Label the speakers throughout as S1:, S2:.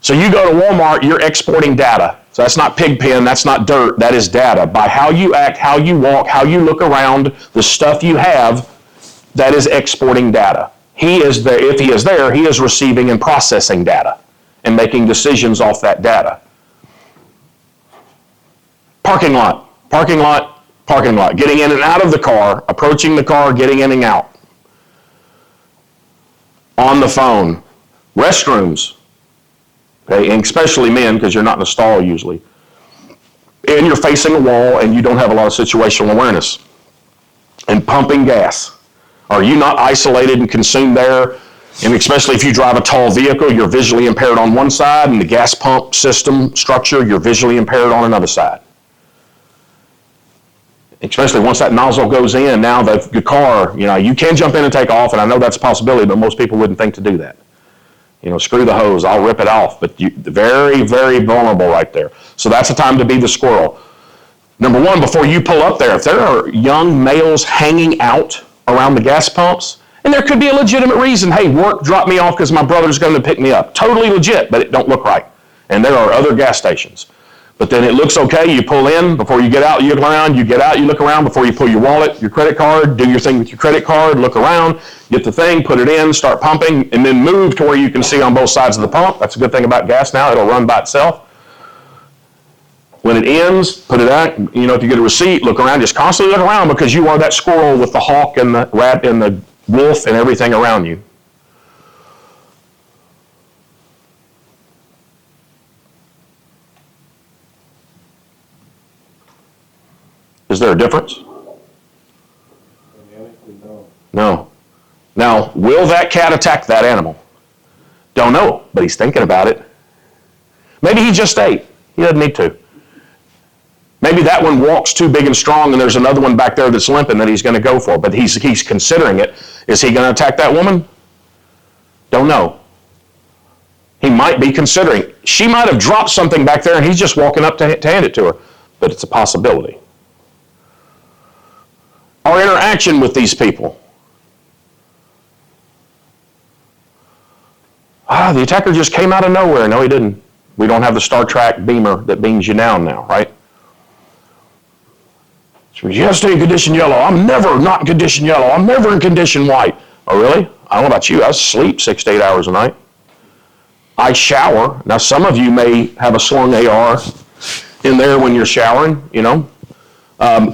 S1: So you go to Walmart, you're exporting data. So that's not pig pen, that's not dirt, that is data. By how you act, how you walk, how you look around, the stuff you have, that is exporting data. He is there, if he is there, he is receiving and processing data and making decisions off that data. Parking lot, parking lot, parking lot. Getting in and out of the car, approaching the car, getting in and out. On the phone. Restrooms. Okay, and especially men, because you're not in a stall usually. And you're facing a wall and you don't have a lot of situational awareness. And pumping gas. Are you not isolated and consumed there? And especially if you drive a tall vehicle, you're visually impaired on one side, and the gas pump system structure, you're visually impaired on another side. Especially once that nozzle goes in, now the car, you can jump in and take off, and I know that's a possibility, but most people wouldn't think to do that. Screw the hose, I'll rip it off. But very, very vulnerable right there. So that's the time to be the squirrel. Number one, before you pull up there, if there are young males hanging out around the gas pumps, and there could be a legitimate reason, hey, work dropped me off because my brother's going to pick me up. Totally legit, but it don't look right. And there are other gas stations. But then it looks okay, you pull in, before you get out, you look around, you get out, you look around, before you pull your wallet, your credit card, do your thing with your credit card, look around, get the thing, put it in, start pumping, and then move to where you can see on both sides of the pump. That's a good thing about gas now, it'll run by itself. When it ends, put it out, if you get a receipt, look around, just constantly look around because you are that squirrel with the hawk and the rat and the wolf and everything around you. Is there a difference? No. Now, will that cat attack that animal? Don't know, but he's thinking about it. Maybe he just ate. He doesn't need to. Maybe that one walks too big and strong and there's another one back there that's limping that he's going to go for, but he's considering it. Is he going to attack that woman? Don't know. He might be considering. She might have dropped something back there and he's just walking up to hand it to her, but it's a possibility. Our interaction with these people. The attacker just came out of nowhere. No, he didn't. We don't have the Star Trek beamer that beams you down now, right? So you have to stay in condition yellow. I'm never not in condition yellow. I'm never in condition white. Oh, really? I don't know about you. I sleep 6 to 8 hours a night. I shower. Now, some of you may have a slung AR in there when you're showering,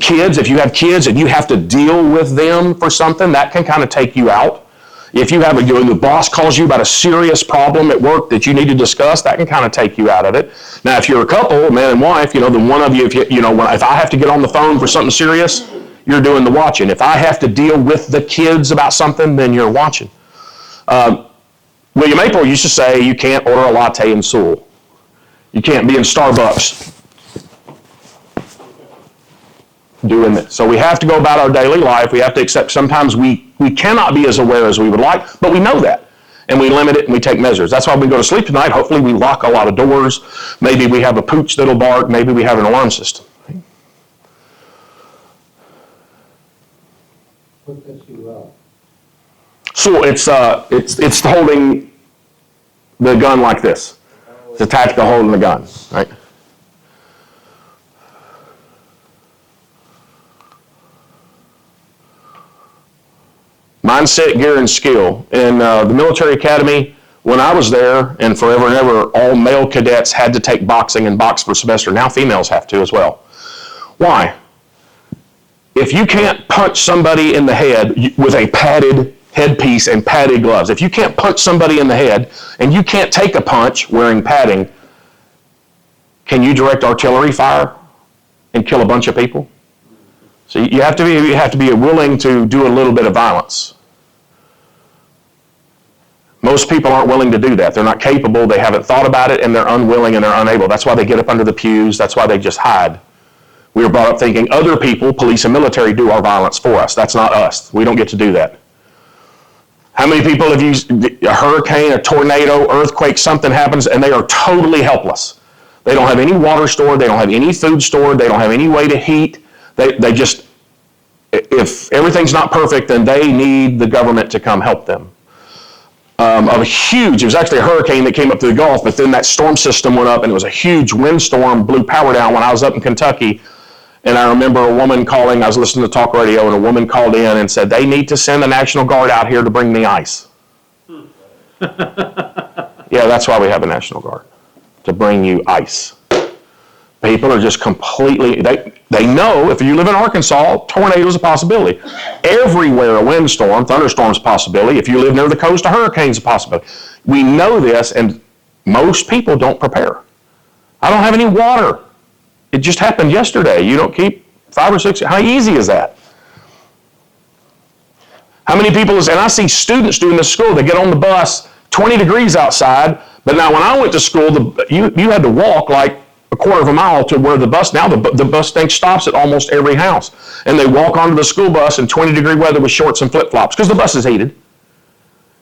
S1: Kids, if you have kids and you have to deal with them for something, that can kind of take you out. If you have the boss calls you about a serious problem at work that you need to discuss, that can kind of take you out of it. Now, if you're a couple, man and wife, then one of you, if I have to get on the phone for something serious, you're doing the watching. If I have to deal with the kids about something, then you're watching. William April used to say you can't order a latte in Sewell. You can't be in Starbucks doing this. So we have to go about our daily life. We have to accept sometimes we cannot be as aware as we would like, but we know that. And we limit it and we take measures. That's why we go to sleep tonight. Hopefully we lock a lot of doors. Maybe we have a pooch that'll bark. Maybe we have an alarm system.
S2: What gets you up?
S1: So it's holding the gun like this. It's attached to holding the gun, right? Mindset, gear, and skill. In the military academy, when I was there, and forever and ever, all male cadets had to take boxing and box for a semester. Now females have to as well. Why? If you can't punch somebody in the head with a padded headpiece and padded gloves, if you can't punch somebody in the head and you can't take a punch wearing padding, can you direct artillery fire and kill a bunch of people? So you have to be willing to do a little bit of violence. Most people aren't willing to do that. They're not capable, they haven't thought about it, and they're unwilling and they're unable. That's why they get up under the pews. That's why they just hide. We were brought up thinking other people, police and military, do our violence for us. That's not us. We don't get to do that. How many people have used a hurricane, a tornado, earthquake, something happens, and they are totally helpless? They don't have any water stored. They don't have any food stored. They don't have any way to heat. They just, if everything's not perfect, then they need the government to come help them. of a huge, it was actually a hurricane that came up to the Gulf, but then that storm system went up and it was a huge windstorm, blew power down when I was up in Kentucky. And I remember a woman calling, I was listening to talk radio, and a woman called in and said, they need to send the National Guard out here to bring me ice. Yeah, that's why we have a National Guard, to bring you ice. People are just completely, they know if you live in Arkansas, tornado is a possibility. Everywhere a windstorm, thunderstorm is a possibility. If you live near the coast, a hurricane is a possibility. We know this, and most people don't prepare. I don't have any water. It just happened yesterday. You don't keep 5 or 6, how easy is that? How many people, and I see students doing this school, they get on the bus, 20 degrees outside, but now when I went to school, you had to walk like a quarter of a mile to where the bus, now the bus thing stops at almost every house. And they walk onto the school bus in 20-degree weather with shorts and flip-flops because the bus is heated.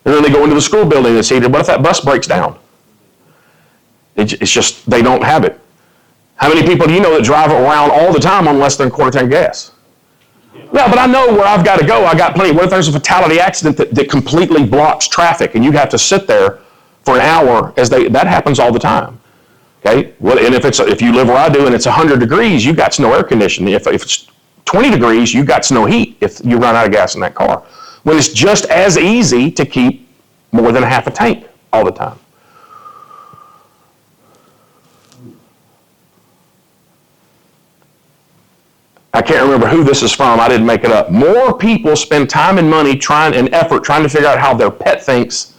S1: And then they go into the school building that's heated. What if that bus breaks down? It's just, they don't have it. How many people do you know that drive around all the time on less than a quarter tank of gas? Yeah, but I know where I've got to go. I got plenty. What if there's a fatality accident that completely blocks traffic and you have to sit there for an hour that happens all the time. Okay? Well, and if you live where I do and it's 100 degrees, you got no air conditioning. If it's 20 degrees, you got no heat if you run out of gas in that car. When it's just as easy to keep more than half a tank all the time. I can't remember who this is from. I didn't make it up. More people spend time and money and effort trying to figure out how their pet thinks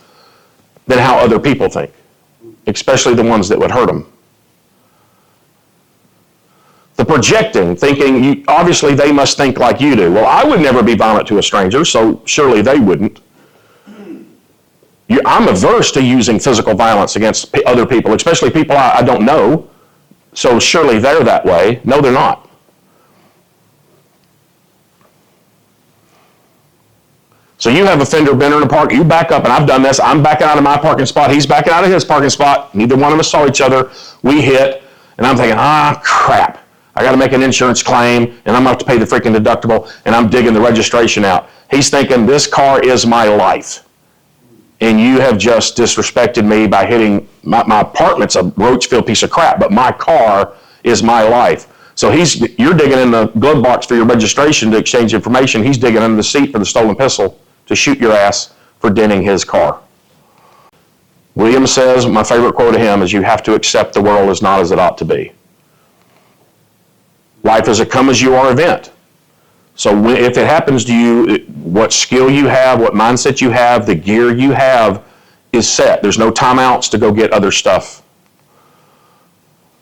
S1: than how other people think, especially the ones that would hurt them. The projecting, thinking, obviously they must think like you do. Well, I would never be violent to a stranger, so surely they wouldn't. I'm averse to using physical violence against other people, especially people I don't know, so surely they're that way. No, they're not. So you have a fender bender in a park, you back up, and I've done this, I'm backing out of my parking spot, he's backing out of his parking spot, neither one of us saw each other, we hit, and I'm thinking, crap, I gotta make an insurance claim, and I'm gonna have to pay the freaking deductible, and I'm digging the registration out. He's thinking, this car is my life, and you have just disrespected me by hitting, my apartment's a roach-filled piece of crap, but my car is my life. So you're digging in the glove box for your registration to exchange information, he's digging under the seat for the stolen pistol to shoot your ass for denting his car. William says, my favorite quote of him is, you have to accept the world is not as it ought to be. Life is a come-as-you-are event. So if it happens to you, what skill you have, what mindset you have, the gear you have is set. There's no timeouts to go get other stuff.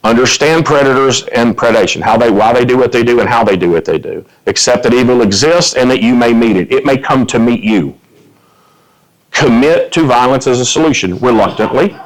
S1: Understand predators and predation, why they do what they do and how they do what they do. Accept that evil exists and that you may meet it. It may come to meet you. Commit to violence as a solution, reluctantly.